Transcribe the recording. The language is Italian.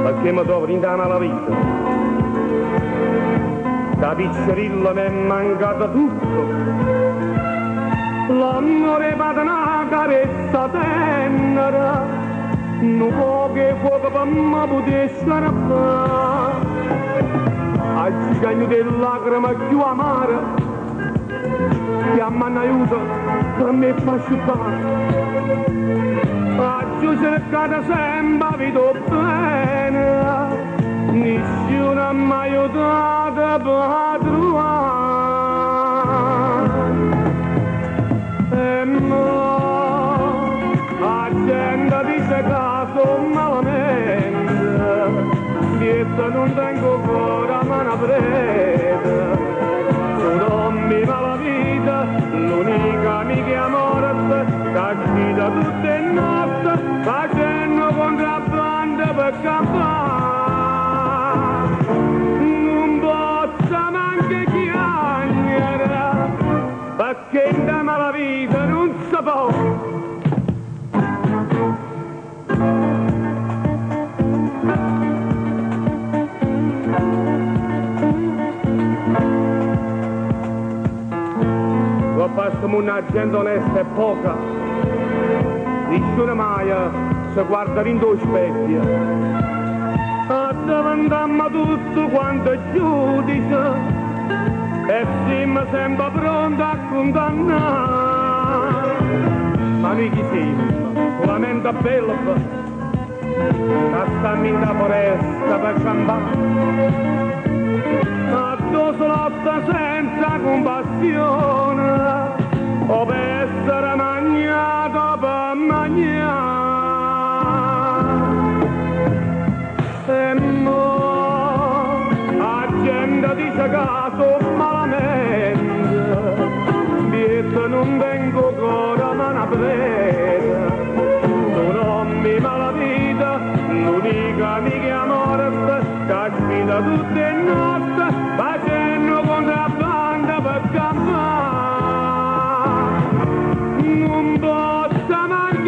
Perché mi trovo in la vita, da piccerilla mi è mancato tutto, l'amore per una carezza tenera, non può che fuoco per me poter scarpare, al cigno delle lacrime più amare, che mi hanno aiutato per me fa asciugare. Faccio cercare sempre vedo bene, nessuno mi ha aiutato per trovare. E mo la gente dice che sono malamente, dietro non tengo cuore ma una preda, sono mi mala vita, l'unica amica morte, che guida tutte le notti, facendo contrabbando per campare. Non posso neanche chiamare, perché in la vita non si può. Lo faccio una gente onesta e poca, nessuno mai si guarda in due specchi, davanti tutto quanto è giudice e siamo sempre pronti a condannare. Ma noi chi siamo? Solamente bello, che stiamo in la foresta per campare, ma tu lotta senza compassione, o per essere magnato per mangiare. E mo la gente dice che sono malamente, dietro non vengo ancora ma una preda, sono mi mala vita, l'unica amica morte, che guida tutte le notti, facendo contrabbando per campare. Non posso mai